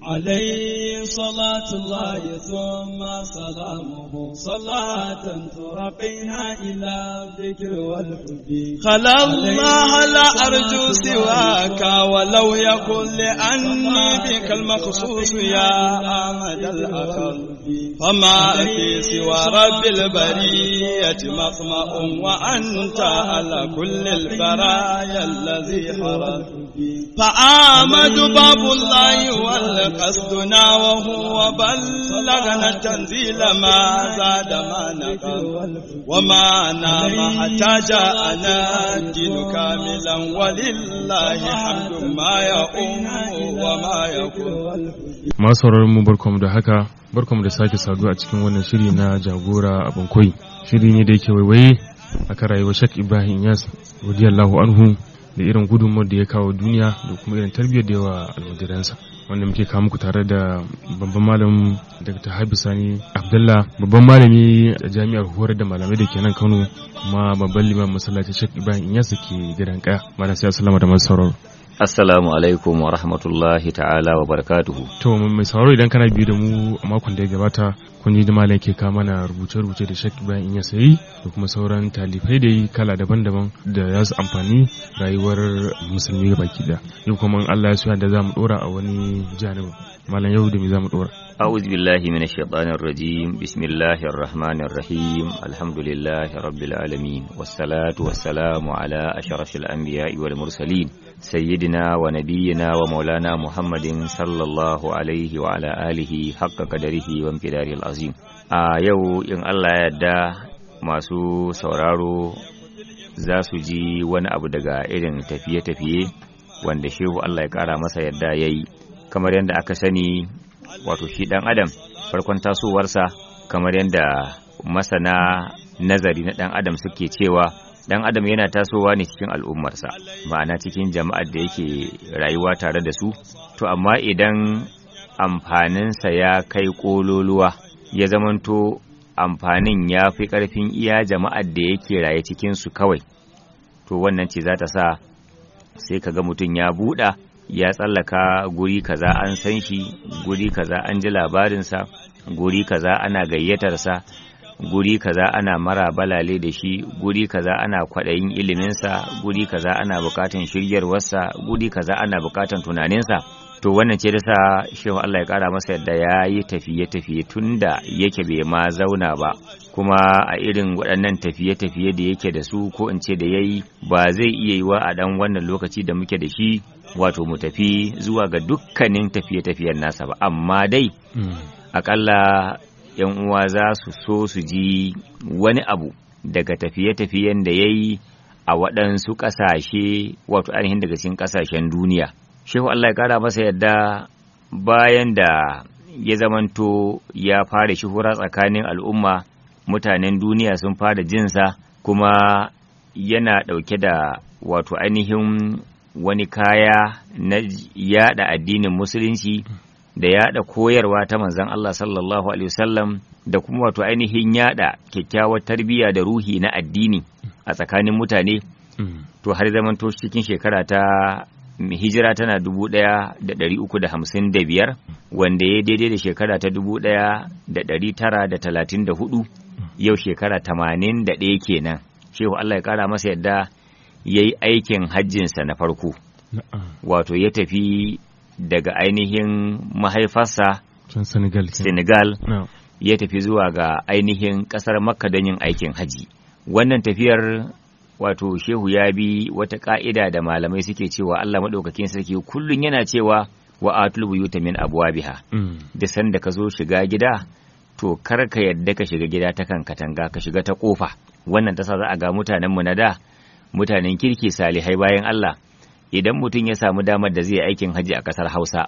عليه صلاة الله ثم سلامه صلاة ترقينا إلى الذكر والحب خلا الله لا أرجو سواك ولو يكن لأني بك المخصوص يا أحمد الأخر فما في سوى رب البرية مطمع وأنت على كل البرايا الذي حرم فآمد باب الله والقصدنا وهو بلغنا التنزيل ما زاد ما نقل وما نام حتى جاءنا الدين كاملا ولله حمد ما يقوم وما يكون. masu sauraron mu barkamu da haka, barkamu da sake saduwa a cikin wannan shiri na jagora abin koyi. Shiri ne da yake waiwaye akan rayuwar Sheikh Ibrahim Inyas radiyallahu anhu da irin gudunmuwar da ya kawo duniya da kuma irin tarbiyyar da yawa almajiransa, wanda muke kawo muku tare da babban malamin Dr. Habibu Sani Abdullah, babban malami a jami'ar horar da malamai da ke nan Kano, kuma babban limamin masallacin Sheikh Ibrahim Inyas da ke gidan Kaya. Malam sai assalamu da masu sauraro. Assalamu alaikum wa rahmatullahi ta'ala wa barakatuhu. To mai sauraro, idan kana biyu da mu a makon da ya gabata, kun ji da malam ke kawo mana rubuce-rubuce da Sheikh Ibrahim Inyas yayi da kuma sauran talifai da yi kala daban-daban da za su amfani rayuwar musulmi baki da. Yau kuma Allah ya so da za mu dora a wani janibin. Malam yau da me za mu dora? A'udhu billahi minash shaitanir rajim. Bismillahir rahmanir rahim. Alhamdulillahi rabbil alamin. Wassalatu wassalamu ala ashrafil anbiya'i wal mursalin. Sayyidina wa nabiyyina wa maulana Muhammadin sallallahu alaihi wa ala alihi haqqa qadarihi wa imtidaril azim. A yau in Allah ya yarda masu sauraro za su ji wani abu daga irin tafiye-tafiye wanda shehu Allah ya kara masa yadda yayi. Kamar yadda aka sani, wato shi dan adam farkon tasowarsa, kamar yadda masana nazari na dan adam suke cewa, dan adam yana tasowa ne cikin al'ummarsa, ma'ana cikin jama'ar da yake rayuwa tare da su. To amma idan amfaninsa ya kai kololuwa, ya zamanto amfanin ya fi ƙarfin iya jama'ar da yake raye cikin su kawai, to wannan ce za ta sa sai kaga mutum ya buɗa, ya tsallaka guri kaza an san shi, guri kaza an ji labarinsa, guri kaza ana gayyatarsa, guri kaza ana mara balale da shi, guri kaza ana kwaɗayin iliminsa, guri kaza ana bukatan shiryarwarsa, guri kaza ana bukatan tunaninsa. To wannan ce da sa shehu Allah ya kara masa yadda ya yi tafiye-tafiye tun da yake bai ma zauna ba, kuma a irin waɗannan tafiye-tafiye da yake da su, ko in ce da ya yi, ba zai iya yi wa a ɗan wannan lokaci da muke da shi wato mu tafi zuwa ga dukkanin tafiye-tafiyen nasa ba, amma dai akalla yan uwa za su so su ji wani abu daga tafiye-tafiyen da ya yi a waɗansu ƙasashe, wato ainihin daga cikin ƙasashen duniya. Shehu Allah ya kara masa yadda bayan da ya zamanto ya fara shuhura tsakanin al'umma, mutanen duniya sun fara jinsa, kuma yana ɗauke da wato ainihin wani kaya na yada addinin musulunci da yada koyarwa ta manzon Allah sallallahu alaihi wasallam, da kuma wato ainihin yada kyakkyawar tarbiyya da ruhi na addini a tsakanin mutane. To har zamanto cikin shekara ta hijira tana 1355, wanda ya daidai da shekara ta 1934, yau shekara 81 kenan. Shehu Allah ya kara masa yadda ya yi aikin hajjinsa na farko, wato ya tafi daga ainihin mahaifarsa Senegal, ya tafi zuwa ga ainihin ƙasar Makka don yin aikin haji. Wannan tafiyar, wato shehu ya bi wata ka'ida da malamai suke cewa Allah madaukakin sarki kullun yana cewa wa atul buyuta min abwabiha. Da sanda ka zo shiga gida, to kar ka yadda ka shiga gida ta kan katanga, ka shiga ta kofa. Wannan ta sa za a ga mutanen mu na da, mutanen kirki salihai bayan Allah, idan mutum ya samu damar da zai aikin haji a kasar Hausa,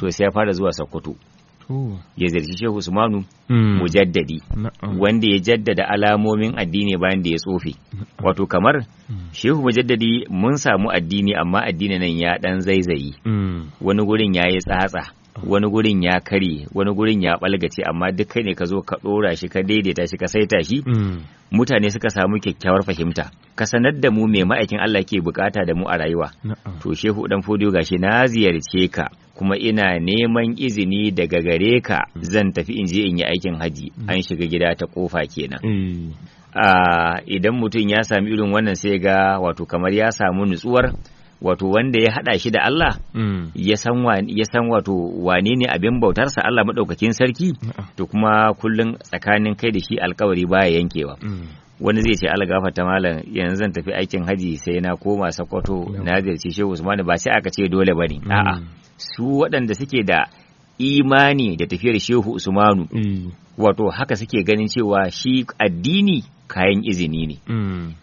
to sai ya fara zuwa Sokoto. Ya ziyarci Shehu Usmanu Mujaddadi, wanda ya jaddada alamomin addini bayan da ya tsofe. Wato kamar Shehu Mujaddadi, mun samu addini amma addini nan ya dan zaizayi, wani gurin ya yi tsatsa, wani gurin ya kare, wani gurin ya balgace, amma duk kai ne ka zo ka dora shi, ka daidaita shi, ka saita shi, mutane suka samu kyakkyawar fahimta, ka sanar da mu me ma'aikin Allah ke bukata da mu a rayuwa. To Shehu dan Fodiyo gashi na ziyarce ka, kuma ina neman izini daga gare ka zan tafi in je in yi aikin haji. An shiga gida ta kofa kenan. Idan mutum ya sami irin wannan sai ga wato kamar ya samu nutsuwar wato wanda ya hada shi da Allah ya san wato wane ne abin bautarsa Allah madaukakin sarki, to kuma kullun tsakanin kai da shi alkawari baya yankewa. Wani zai ce Allah gafarta malam, yanzu zan tafi aikin haji sai na koma Sokoto na ziyarci Shehu Usman, ba sai aka ce dole bane. A'a, su waɗanda suke da imani da tafiyar Shehu Usmanu wato haka suke ganin cewa shi addini kayan izini ne.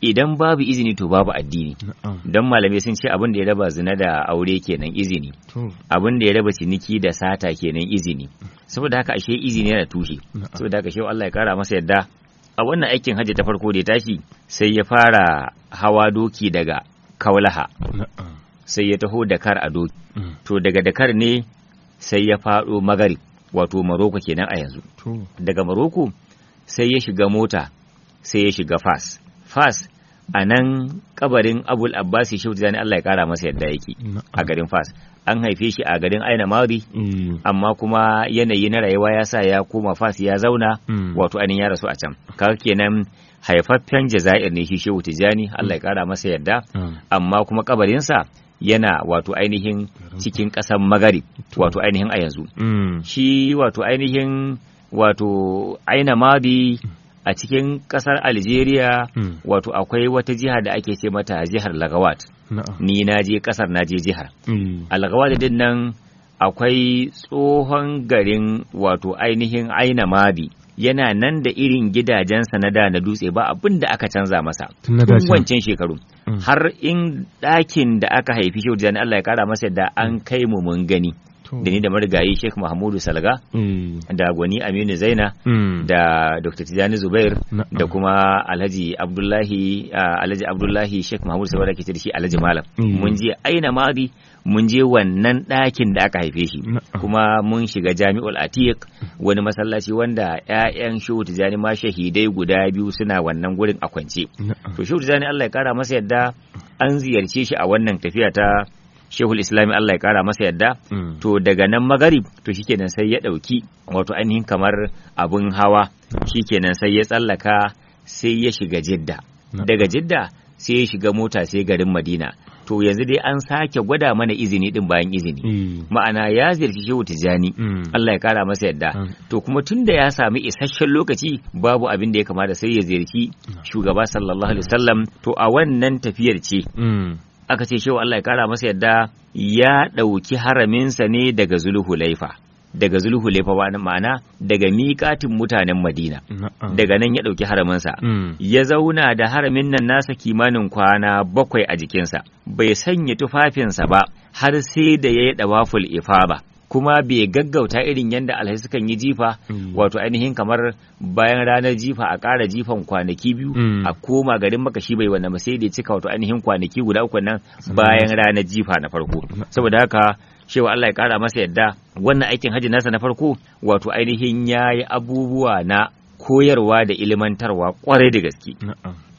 Idan babu izini to babu addini. Don malamai sun ce abin da ya raba zina da aure kenan izini, abin da ya raba ciniki da sata kenan izini. Saboda haka ashe izini yana tushe. Saboda haka Shehu Allah ya kara masa yadda a wannan aikin hajji ta farko da ya tashi sai ya fara hawa doki daga Kaulaha, sai ya taho Dakar a doki. To daga Dakar ne sai ya faɗo Magarib, wato Maroko kenan a yanzu. Daga Maroko sai ya shiga mota sai ya shiga Fas. Fas a nan kabarin Abul Abbasi Shehu Tijjani Allah ya kara masa yadda yake a garin Fas. An haife shi a garin Aina Madi, amma kuma yanayi na rayuwa ya sa ya koma Fas ya zauna, wato ainihin ya rasu a can. Kaga kenan haifaffen Jazair ne shi Shehu Tijjani Allah ya kara masa yadda, amma kuma kabarinsa yana wato ainihin cikin ƙasar Magarib, wato ainihin a yanzu. Shi wato ainihin wato Aina Madi a cikin ƙasar Algeria, wato akwai wata jiha da ake ce mata jihar Lagawat. Ni na je ƙasar, na je jihar. A Lagawat din nan akwai tsohon garin wato ainihin Aina Madi, yana nan da irin gidajensa na da na dutse, ba abin da aka canza masa tun wancan shekaru. Har in ɗakin da aka haifi Shehu Tijjani Allah ya kara masa da an kai mu mun gani, da ni da marigayi Sheikh Mahmudu Salga, da Gwani Aminu Zaina, da Dr. Tijjani Zubair, da kuma Alhaji Abdullahi Sheikh Mahmudu Salga ke ce da shi Alhaji Malam. Mun je Aina Madi, mun je wannan ɗakin da aka haife shi, kuma mun shiga Jami'ul Atiq, wani masallaci wanda ƴaƴan Shehu Tijjani ma shahidai guda biyu suna wannan gurin a kwance. To Shehu Tijjani Allah ya kara masa yadda an ziyarce shi a wannan tafiya ta Shehul Islami Allah ya kara masa yadda. To daga nan Magarib to shikenan sai ya ɗauki wato ainihin kamar abun hawa, shikenan sai ya tsallaka sai ya shiga Jidda. Daga Jidda sai ya shiga mota sai garin Madina. To yanzu dai an sake gwada mana izini din bayan izini. Ma'ana ya ziyarci Shehu Tijjani Allah ya kara masa yadda. To kuma tunda ya sami isasshen lokaci babu abin da ya kamata sai ya ziyarci shugaba sallallahu alaihi wasallam. To a wannan tafiyar ce aka ce Shehu Allah ya kara masa yadda ya ɗauki haraminsa ne daga Zulhulaifa. Daga Zulhulaifa ma'ana daga miƙatin mutanen Madina. Daga nan ya ɗauki haraminsa. Ya zauna da haramin nan nasa kimanin kwana 7 a jikinsa. Bai sanya tufafinsa ba har sai da ya yi ɗawaful ifaba. Kuma bai gaggauta irin yadda alhaji sukan yi jifa, wato ainihin kamar bayan ranar jifa a ƙara jifan kwanaki 2 a koma garin Makka, shi bai wannan ba, sai da ya cika wato ainihin kwanaki guda 3 nan bayan ranar jifa na farko. Saboda haka Shehu Allah ya kara masa yadda wannan aikin hajji nasa na farko wato ainihin ya yi abubuwa na koyarwa da ilimantarwa kwarai da gaske.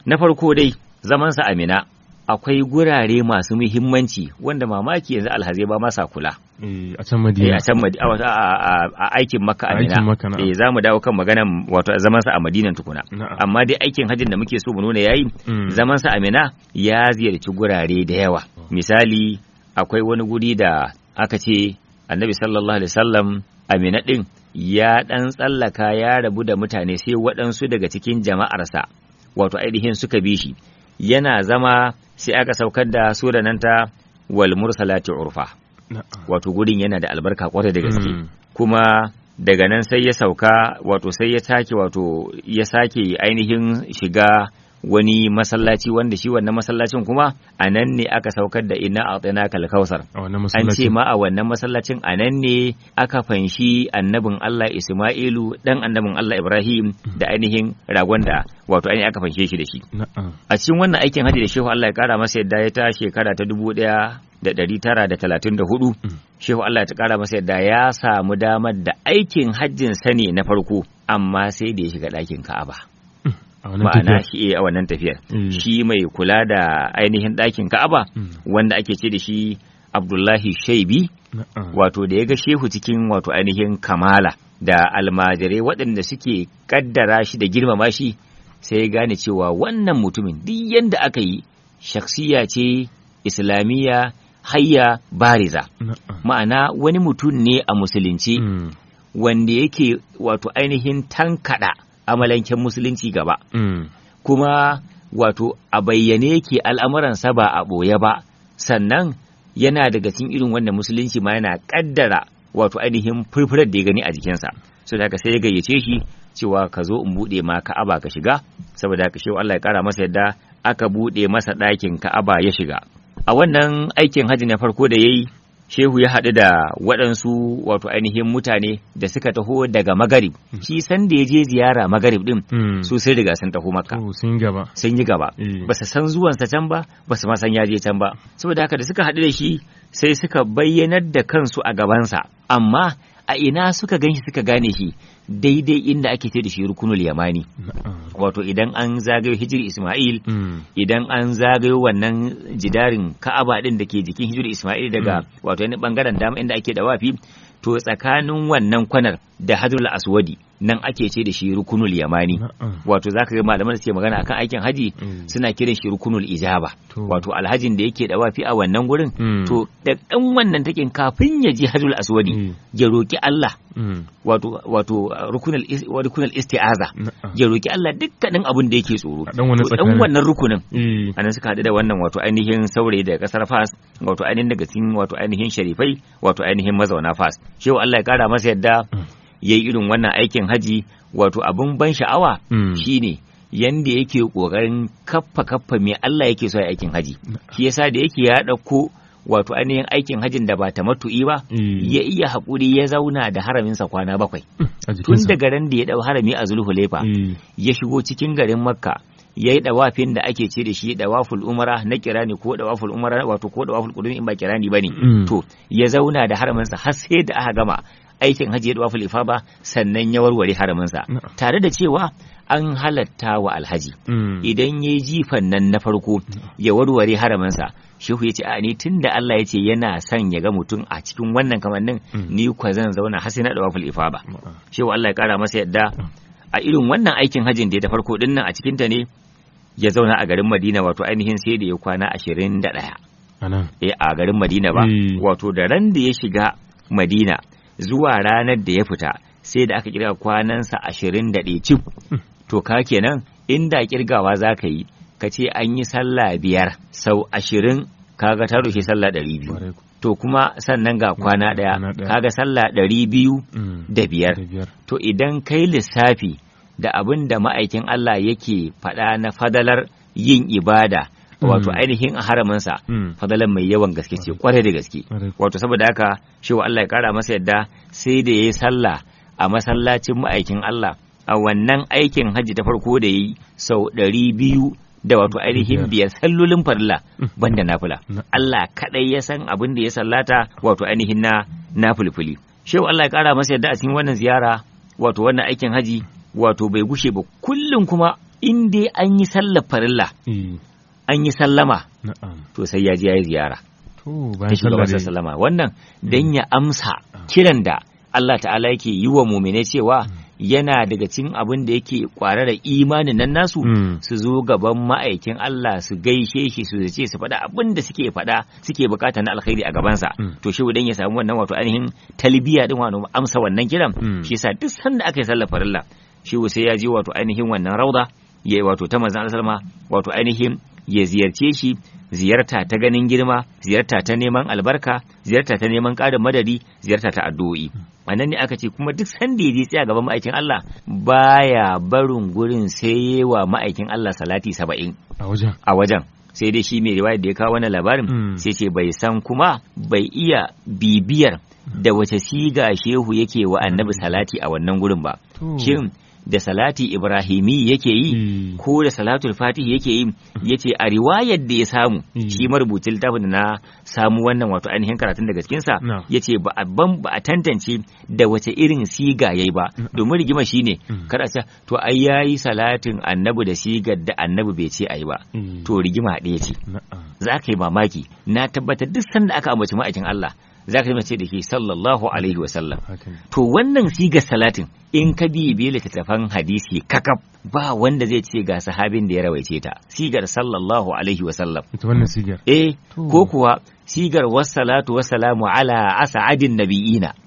Na farko dai zamansa a Mina akwai gurare masu muhimmanci wanda mamaki yanzu alhazai ba masa kula. A can Madina. A aikin Makka a Mina. Za mu dawo kan maganan wato zamansa a Madinan tukuna. Amma dai aikin hajjin da muke so mu nuna yayi zamansa a Mina ya ziyarci gurare da yawa. Misali akwai wani guri da aka ce Annabi sallallahu alaihi wasallam a Mina din ya dan tsallaka ya rabu da mutane sai waɗansu daga cikin jama'arsa wato ainihin suka bi shi. Yana zama sai aka saukar da sura nan ta wal mursalati urfa. Wato gurin yana da albarka kwarai da gaske. Kuma daga nan sai ya sauka wato sai ya sake ainihin shiga wani masallaci wanda shi wannan masallacin kuma a nan ne aka saukar da inna a'tainaka al-kausar. An ce ma a wannan masallacin a nan ne aka fanshi annabin Allah Isma'ilu dan annabin Allah Ibrahim da ainihin ragon da wato ainihin aka fanshe shi da shi. A cikin wannan aikin haji da Shehu Allah ya kara masa yadda ya ta shekara ta 1934 Shehu Allah ya kara masa yadda ya samu damar da aikin hajjin sa ne na farko, amma sai da ya shiga ɗakin Ka'aba. Ma'ana shi a wannan tafiyar shi mai kula da ainihin ɗakin Ka'aba wanda ake ce da shi Abdullahi Shaibi wato da ya ga shehu cikin wato ainihin kamala da almajirai waɗanda suke kaddara shi da girmama shi, sai ya gane cewa wannan mutumin duk yanda aka yi shakhsiya ce islamiyya hayya bariza, ma'ana wani mutum ne a musulunci wanda yake wato ainihin tankada amalanken musulunci gaba, kuma wato a bayyane yake al'amuransa ba a ɓoye ba, sannan yana daga cikin irin wannan musulunci ma yana kaddara wato ainihin furfurar da ya gani a jikinsa. So da haka sai ya gayyace shi cewa ka zo in buɗe ma Ka'aba ka shiga, saboda haka shehu Allah ya kara masa yadda aka buɗe masa ɗakin Ka'aba ya shiga. A wannan aikin hajji na farko da yayi, shehu ya haɗu da waɗansu wato ainihin mutane da suka taho daga Magarib. Shi san da ya je ziyara Magarib din su sun riga sun taho Makka. Sun yi gaba. Ba su san zuwansa can ba, ba su ma san ya je can ba. Saboda haka da suka haɗu da shi sai suka bayyanar da kansu a gabansa. Amma a ina suka ganshi suka gane shi? Daidai inda ake ce da shi rukunul yamani. Wato idan an zagayo hijiri Ismail, idan an zagayo wannan jidarin Ka'aba din da ke jikin hijiri Ismail daga wato wani bangaren dama inda ake dawafi, to tsakanin wannan kwanar da Hajarul Aswadi nan ake ce da shi rukunul yamani. Wato zaka ga malaman da suke magana akan aikin haji suna kiran shi rukunul ijaba. Wato alhajin da yake dawafi a wannan gurin, to da dan wannan takin kafin ya je Hajarul Aswadi ya roki Allah, wato rukunul isti'aza, ya roki Allah dukkanin abin da yake tsoro. Dan wannan rukunin anan suka haɗu da wannan wato ainihin saurayi daga kasar Fas, wato ainihin daga cikin wato ainihin sharifai, wato ainihin mazauna Fas. Shehu Allah ya kara masa yadda yayi irin wannan aikin haji. Wato abin ban sha'awa shine yanda yake kokarin kaffa me Allah yake so ya aikin haji. Shi yasa da yake ya dauko wato ainihin aikin hajin da ba tamattu'i ba, ya iya haƙuri ya zauna da haraminsa kwana 7 tun daga ran da ya dau harami a Zulhulaifa ya shigo cikin garin Makka, ya yi dawafin da ake ce da shi dawaful umara na kirani ko dawaful umara wato ko dawaful qudum in ba kirani bane. To ya zauna da haraminsa har sai da aka gama aikin hajji ya dawaful ifada, sannan ya warware haraminsa, tare da cewa an halatta wa alhaji idan ya yi jifan nan na farko ya warware haraminsa. Shehu ya ce a ni tun da Allah ya ce yana son ya ga mutum a cikin wannan kamannin, ni kwa zan zauna har sai na dawaful ifada. Shehu Allah ya kara masa yadda a irin wannan aikin hajjin da ya farko din nan a cikin ta ne ya zauna a garin Madina, wato ainihin sai da ya kwana 21 a garin Madina ba. Wato da ran da ya shiga Madina zuwa ranar da ya fita sai da aka kirga kwanansa 21 cif. To ka kenan inda kirgawa za ka yi ka ce an yi sallah 5 sau 20, kaga ta rushe sallah 200. To kuma sannan ga kwana ɗaya kaga sallah 205. To idan kai lissafi da abin da ma'aikin Allah yake faɗa na fadalar yin ibada, wato ainihin a haraminsa, fadalan mai yawan gaske ce, kwarai da gaske. Wato saboda haka shewa Allah ya kara masa yadda sai da ya yi sallah a masallacin ma'aikin Allah a wannan aikin hajji ta farko da yi sau 200 da wato ainihin 5 sallolin farilla banda nafila. Allah kadai ya san abin da ya sallata wato ainihin na fulfuli. Shewa Allah ya kara masa yadda a cikin wannan ziyara, wato wannan aikin hajji, wato bai gushe ba kullum kuma in dai an yi sallar farilla an yi sallama, to sai ya je ya yi ziyara ta shugaban sallama. Wannan dan ya amsa kiran da Allah ta'ala yake yi wa mu'mine cewa yana daga cikin abin da yake kware da imanin nan nasu, su zo gaban ma'aikin Allah su gaishe shi, su ce su faɗa abin da suke faɗa suke bukata na alkhairi a gabansa. To shi dan ya samu wannan wato ainihin talbiya din, wato amsa wannan kiran. Shi yasa duk sanda aka yi sallar farilla, shi sai ya je wato ainihin wannan rauda, ya wato ta manzon Allah sallama, wato ainihin ya ziyarce shi ziyarta ta ganin girma, ziyarta ta neman albarka, ziyarta ta neman ƙarin madadi, ziyarta ta addu'o'i. Wannan ne aka ce kuma duk sanda ya je tsaya gaban ma'aikin Allah baya barin gurin sai wa ma'aikin Allah salati 70 a wajen. Sai dai shi mai riwaya da ya kawo wannan labarin sai ce bai san kuma bai iya bibiyar da wace siga shehu yake wa annabi salati a wannan gurin ba. Shin da salati Ibrahimi yake yi ko da salatul Fatih yake yi? Yace a riwayar da ya samu shi marubucin littafin da na samu wannan wato ainihin karatun daga cikin sa, yace ba a tantance da wace irin siga yayi ba, domin rigima shine kada ce to ai yayi salatin annabi da sigar da annabi bai ce ayi ba. To rigima ɗaya ce. za ka yi mamaki. Na tabbatar duk sanda aka ambaci ma'aikin Allah za ka ce da ke sallallahu alaihi wasallam. To wannan sigar salatin in ka bibiye littattafan hadisi kakaf ba wanda zai ce ga sahabin da ya rawaice ta, sigar sallallahu alaihi wasallam. Ita wannan sigar? Ko kuwa sigar wassalatu wassalamu ala as'adin nabiyina.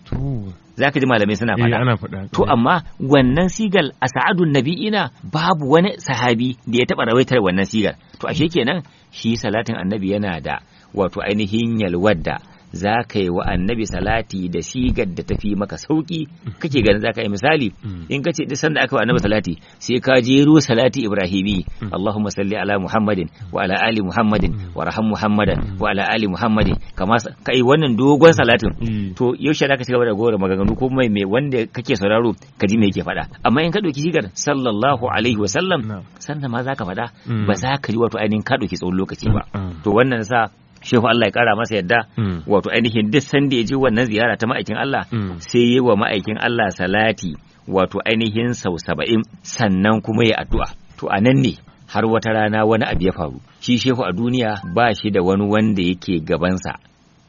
Za ka ji malamai suna faɗa. To amma wannan sigar as'adun nabiyina babu wani sahabi da ya taɓa rawaitar wannan sigar. To ashe kenan shi salatin annabi yana da wato ainihin yalwar da za ka yi wa annabi salati da sigar da tafi maka sauki. Kake ganin za ka yi misali in ka ce duk sanda aka wa annabi salati sai ka jero salati ibrahimi, Allahumma salli ala Muhammadin wa ala ali Muhammadin wa raham Muhammadan wa ala ali Muhammadin, kama kai wannan dogon salatin. To yaushe za ka ci gaba da gora maganganu ko mai wanda kake sauraro ka ji me yake faɗa. Amma in ka ɗauki sigar sallallahu alaihi wa sallam sannan ma za ka faɗa ba za ka ji wato ainihin ka ɗauki tsawon lokaci ba. To wannan sa Shehu Allah ya kara masa yadda wato ainihin duk sanda ya je wannan ziyara ta ma'aikin Allah sai yi wa ma'aikin Allah salati wato ainihin sau 70 sannan kuma ya addu'a. To a nan ne har wata rana wani abu ya faru. Shi Shehu a duniya ba shi da wani wanda yake gabansa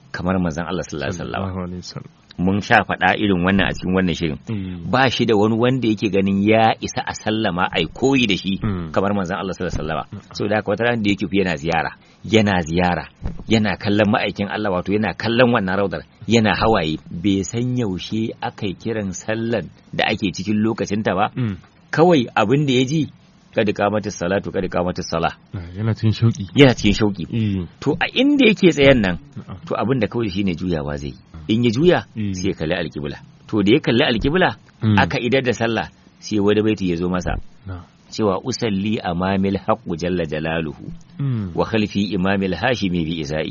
kamar manzon Allah sallallahu alaihi wasallam. Mun sha faɗa irin wannan a cikin wannan shirin. Ba shi da wani wanda yake ganin ya isa a sallama ai koyi da shi kamar manzon Allah sallallahu alaihi wasallam. So da haka wata rana da yake yana ziyara yana kallon ma'aikin Allah, wato yana kallon wannan raudar yana hawaye, bai san yaushe aka yi kiran sallar da ake cikin lokacinta ba. Kawai abin da ya ji kada kamatis salatu kada kamatis sala, yana cikin shauki. To a inda yake tsayen nan to abin da kawai shine juyawa zai, in ya juya sai ya kalli alkibla. To da ya kalli alkibla aka idar da sallah sai wani baiti ya zo masa cewa usalli amamil haqqu jalla jalaluhu wa khalfi imamil hashimi bi isa'i.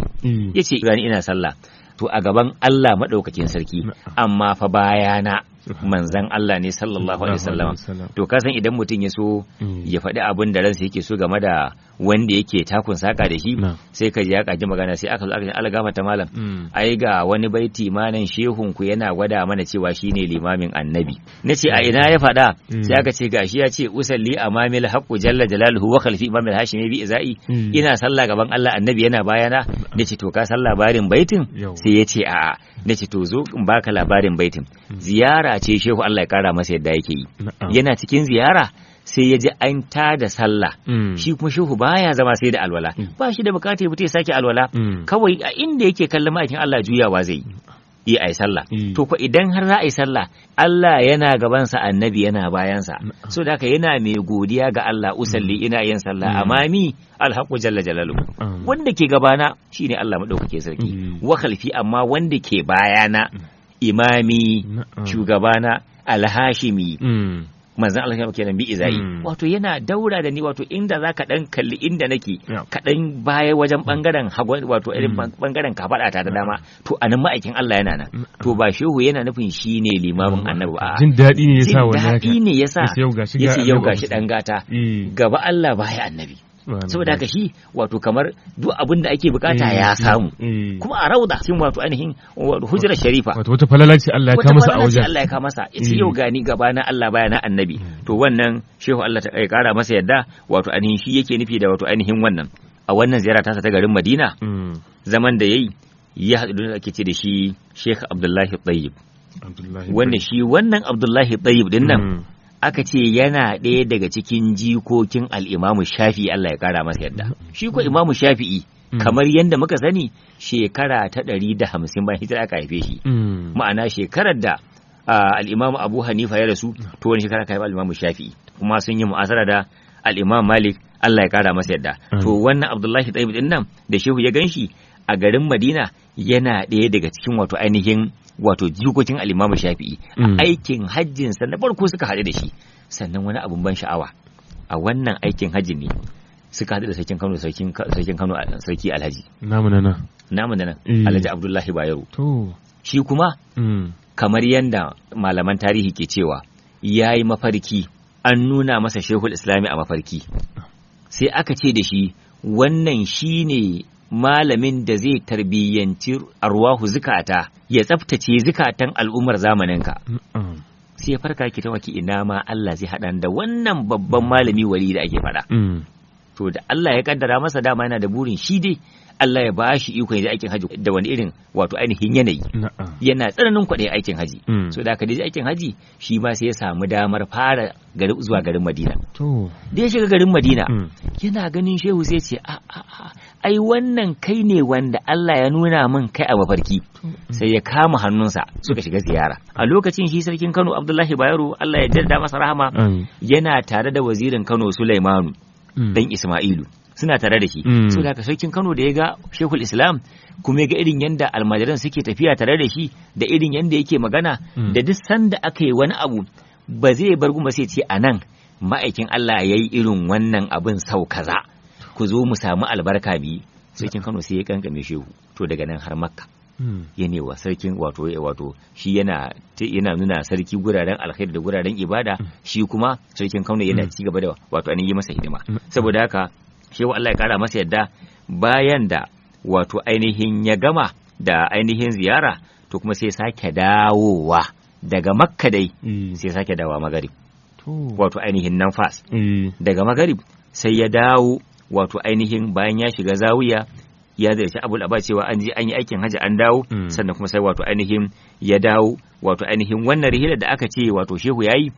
Yace gani ina sallah to a gaban Allah madaukakin sarki, amma fa bayana manzan Allah ne sallallahu alaihi wasallam. To ka san idan mutum ya so ya faɗi abin da ransa yake so game da wanda yake takun saka da shi, sai ka ji ya kaji magana sai aka zo aka ce Allah gafarta malam, ai ga wani baiti manan shehun ku yana gwada mana cewa shine limamin annabi. Nace a ina ya faɗa? Sai aka ce gashi ya ce usalli amamil haqqu jalla jalaluhu wa khalfi imamil hashimi bi izai, ina sallah gaban Allah annabi yana bayana. Nace to ka san labarin baitin? Sai ya ce a'a. Nace to zo in baka labarin baitin. Ziyara ce Shehu Allah ya kara masa yadda yake yi. Yana cikin ziyara sai ya ji an tada sallah. Shi kuma Shehu baya zama sai da alwala, ba shi da bukata ya fita ya sake alwala. Kawai a inda yake kallon ma'aikin Allah juyawa zai yi ai sallah. To ko idan har za a yi sallah Allah yana gabansa annabi yana bayansa, so da haka yana mai godiya ga Allah, usalli ina yin sallah amami alhaqu jalla jalalu. Wanda ke gabana shine Allah madaukake sarki, wa khalfi amma wanda ke bayana imami shugabana alhashimi manzan Allah kenan bi izai. Wato yana daura da ni, wato inda zaka dan kalli inda nake kadan baya wajen bangaren hagu, wato irin bangaren kafada ta da dama, to anan ma'aikin Allah yana nan. To ba Shehu yana nufin shine limamin annabi ba, jin dadi ne yasa yace yau gashi dan gata gaba Allah baya annabi. Saboda haka shi wato kamar duk abin da ake bukata ya samu, kuma a rauda cikin wato ainihin hujjar sharifa, wato wata falalaci Allah ya kama masa a wajen. Allah ya kama masa yace yau gani gaba na Allah baya na annabi. To wannan Shehu Allah ta kara masa yadda, wato ainihin shi yake nufi da wato ainihin wannan. A wannan ziyara ta garin Madina, zaman da yayi ya haɗu da ake ce da shi Sheikh Abdullahi Tayyib. Wannan Abdullahi Tayyib din nan aka ce yana ɗaya daga cikin jikokin al'imamu Shafi'i Allah ya ƙara masa yadda. Shi ko imamu Shafi'i kamar yadda muka sani shekara ta 150 bayan hijira aka haife shi. Ma'ana shekarar da al'imamu Abu Hanifa ya rasu, to wani shekara aka haifi al'imamu Shafi'i. Kuma sun yi mu'asara da al'imamu Malik Allah ya ƙara masa yadda. To wannan Abdullahi Tayyib din nan da Shehu ya ganshi a garin Madina yana ɗaya daga cikin wato ainihin wato jikokin al'imamu Shafi'i. Aikin hajjinsa na farko suka haɗu da shi. Sannan wani abun ban sha'awa, a wannan aikin hajji ne suka haɗu da sarkin Kano, sarki Alhaji namu da nan Alhaji Abdullahi Bayero. Shi kuma kamar yadda malaman tarihi ke cewa ya yi mafarki, an nuna masa Shehul Islami a mafarki, sai aka ce da shi wannan shi ne malamin da zai tarbiyyanci arwahu zukata, ya tsaftace zukatan al'ummar zamaninka. Sai farka ki tawaki ina ma Allah zai haɗa da wannan babban malami wali da ake faɗa. to da Allah ya kaddara masa dama yana da burin shi dai Allah ya ba shi iko ya aikin haji da wani irin wato ainihin yanayi yana tsananin kwaɗayin aikin haji so da aka je aikin haji shi ma sai ya samu damar fara zuwa garin Madina da ya shiga garin Madina yana ganin shehu sai ce ai wannan kai ne wanda Allah ya nuna min kai a mafarki sai ya kama hannunsa suka shiga ziyara a lokacin shi sarkin Kano Abdullahi Bayero Allah ya jaddada masa rahama yana tare da wazirin Kano Sulaimanu dan Isma'ilu suna tare da shi so da sarkin Kano da ya ga Sheikhul Islam kuma ya ga irin yanda almajiran suke tafiya tare da shi da irin yanda yake magana da duk sanda aka yi wani abu ba zai bar guma sai ce anan ma'aikin Allah yayi irin wannan abin sau kaza ku zo mu samu albarka bi sarkin Kano sai ya kankame shehu to daga nan har Makka yana wa sarkin wato shi yana nuna sarki guraren alkhairi da guraren ibada shi kuma sarkin Kano yana ci gaba da wato an yi masa hidima saboda haka shehu Allah ya kara masa yadda bayan da wato ainihin ya gama da ainihin ziyara to kuma sai sake dawowa daga Makka dai sai sake dawowa Magarib wato ainihin nan Fas daga Magarib sai ya dawo wato ainihin bayan ya shiga zawiya ya zai Abul Abbas cewa an je an yi aikin haji an dawo sannan kuma sai wato ainihin ya dawo wato ainihin wannan rihilar da aka ce wato shehu yayi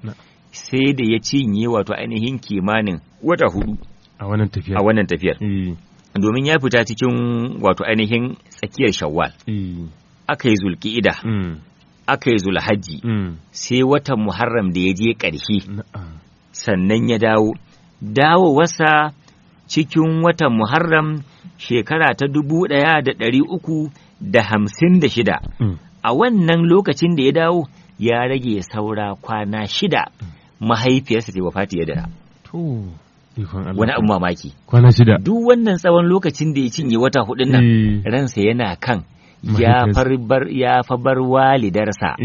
sai da ya cinye wato ainihin kimanin wata 4 a wannan tafiyar domin ya fita cikin wato ainihin tsakiyar Shawwal aka yi Zulqa'ida aka yi Zulhajji sai watan Muharram da ya je ƙarshe sannan ya dawowarsa cikin watan Muharram shekara ta 1356 a wannan lokacin da ya dawo ya rage saura kwana 6 mahaifiyarsa ta wafati ya dara wani abu mamaki kwana 6 duk wannan tsawon lokacin da ya cinye wata 4 nan ransa yana kan ya bar walidarsa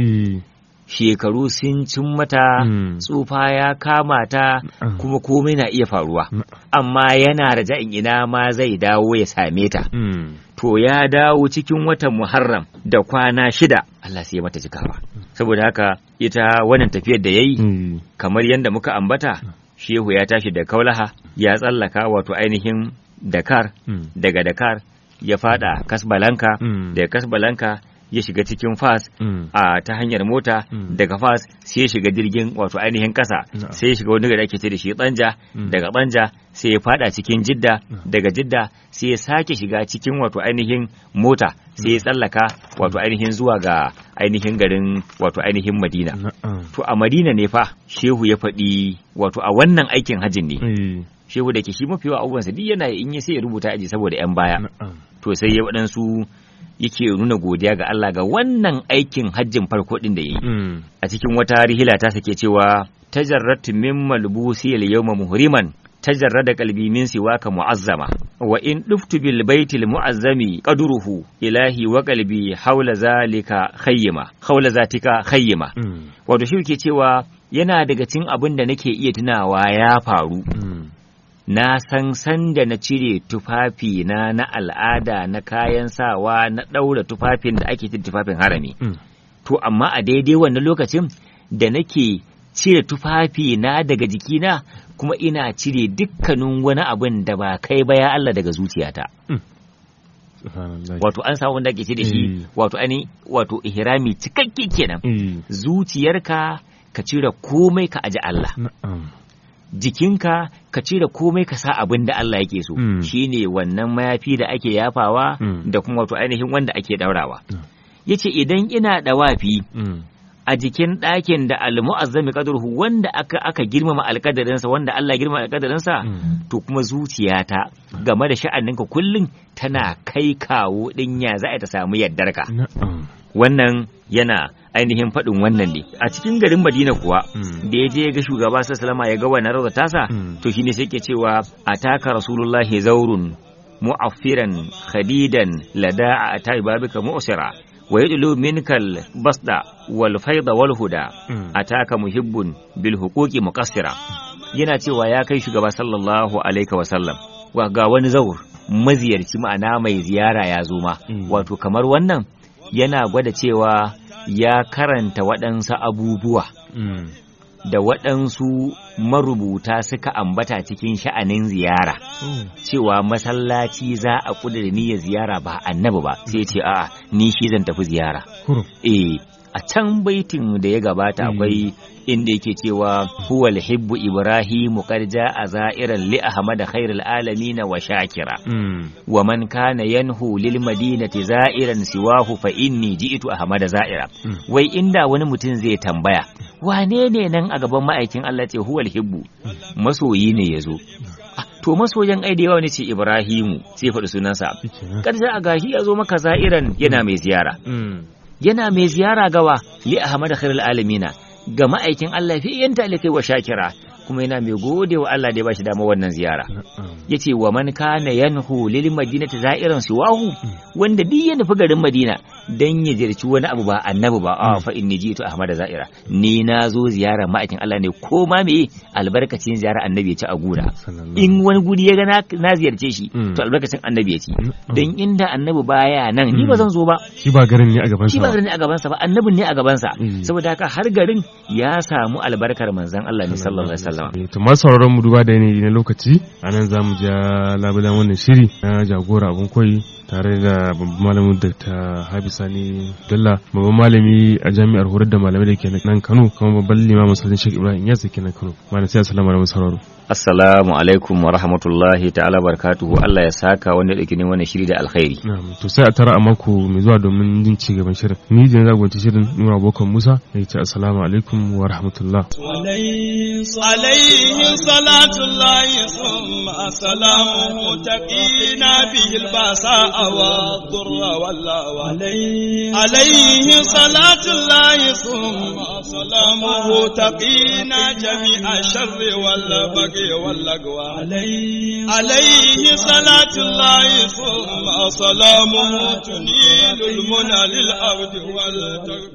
shekaru sun cin mata tsufa ya kama ta kuma komai na iya faruwa amma yana raja'in ina ma zai dawo ya same ta to ya dawo cikin watan Muharram da kwana 6 Allah sai ya mata cikawa saboda haka ita wannan tafiyar da yayi kamar yadda muka ambata shehu ya tashi da Kaulaha ya tsallaka wato ainihin Dakar daga Dakar ya fada Kasbalanka daga Kasbalanka ya shiga cikin Fas a ta hanyar mota daga Fas sai ya shiga jirgin wato ainihin kasa sai ya shiga wani gari ake ce da shi Banja daga Banja sai ya fada cikin Jidda daga Jidda sai ya sake shiga cikin wato ainihin mota sai ya tsallaka wato ainihin zuwa ga ainihin garin wato ainihin Madina to a Madina ne fa shehu ya faɗi wato a wannan aikin hajjin ne shehu da ke shi mafi yawa abubuwansa duk yana in ya sai ya rubuta aji saboda 'yan baya to sai ya waɗansu yake nuna godiya ga Allah ga wannan aikin hajjin farko din da yayi a cikin wata rihila ta sake cewa tajarratu min malbusi al-yawma muhriman tajarrada qalbi min siwaka mu'azzama wa in duftu bil baitil mu'azzami qadruhu ilahi wa qalbi hawla zatika khayyima wato shi yake cewa yana daga cikin abin da nake iya tunawa ya faru na san sanda na cire tufafi na al'ada na kayan sawa na ɗaura tufafin da ake cin tufafin harami to amma a daidai wannan lokacin da nake cire tufafi na daga jikina kuma ina cire dukkanin wani abin da ba kai ba ya Allah daga zuciyata wato an samu wanda ake ce da shi wato ihrami cikakke kenan zuciyarka ka cire komai ka aji Allah jikinka ka cire komai ka sa abin da Allah yake so shine wannan mayafi da ake yafawa da kuma wato ainihin wanda ake daurawa yace idan ina dawafi a jikin ɗakin da al-mu'azzami qadruhu wanda aka girmama alƙadarinsa wanda Allah ya girmama alƙadarinsa to kuma zuciyata game da sha'aninka kullun tana kai kawo din ya za ta samu yardarka wannan yana ainihin faɗin wannan ne a cikin garin Madina kuwa da ya je ga shugaba sallallahu alaihi ya ga wannan rawar tasa to shine sai ke cewa ataka rasulullahi zaurun mu'affiran khadidan lada'a atai babika mu'sira wa yadlu minkal basda wal fayda wal huda ataka muhibbun bil huquqi muqassira yana cewa ya kai shugaba sallallahu alaihi wa sallam wa ga wani zaur maziyarci ma'ana mai ziyara ya zo ma wato kamar wannan yana gwada cewa ya karanta waɗansu abubuwa da waɗansu marubuta suka ambata cikin sha'anin ziyara cewa masallaci za a kudura niyyar ziyara ba annabi ba sai ce a'a ni shi zan tafi ziyara. A can baitin da ya gabata akwai inda yake cewa huwal hibbu ibrahimu qad jaa za'iran li ahmad khairil alamin wa shakira wa man kana yanhu lil madinati za'iran siwahu fa inni ji'tu ahmad za'ira. Wai inda wani mutum zai tambaya wane ne nan a gaban ma'aikin Allah ce huwal hibbu masoyi ne yazo, to masoyan ai da yawa ne ce Ibrahimu sai faɗi sunansa, kad jaa gashi yazo maka za'iran yana mai ziyara. Yana mai ziyara gawa li ahmad khairul alamina ga ma'aikin Allah fi yanta alkai wa shakira, kuma yana mai gode wa Allah da ya bashi dama wannan ziyara. Yace wa man kana yanhu lil madinati za'iran siwahu, wanda duk ya nufi garin Madina dan ya ziyarci wani abu ba annabi ba, fa inni jitu ahmad za'ira, ni nazo ziyara ma'aikin Allah ne ko ma me albarkacin ziyara annabi ya ci a gura. In wani guri ya ga na ziyarce shi to albarkacin annabi ya ci, dan inda annabi baya nan ni ba zan zo ba. Shi ba garin ne a gaban sa, shi ba garin ne a gaban sa ba, annabin ne a gaban sa. Saboda haka har garin ya samu albarkar manzon Allah ne sallallahu alaihi wasallam. To masu sauraron mu duba da yanayi na lokaci, anan zamu ja labulan wannan shiri na jagora abun koyi tare da babban malamin Dr. Habisani Dalla, babban malami a jami'ar horar da malamai da ke nan Kano, kuma babban limamin masallacin Sheikh Ibrahim Inyas da ke nan Kano. Malam sai assalamu alaikum sauraro. Assalamu alaikum wa rahmatullahi ta'ala barakatuhu. Allah ya saka wanda da ne wannan shiri da alkhairi. To sai a tara a mako mai zuwa domin jin ci gaban shirin. Ni da zagonta shirin Nura Bokon Musa ya ce assalamu alaikum wa rahmatullah. Alayhi salatullahi thumma salamuhu taqina bihil basa wa dhurra walla alayhi salatullahi thumma salamuhu taqina jami'a sharri wal baghi واللقوى عليه صلاة الله ثم سلامه تنيل المنى للعبد والتقوى.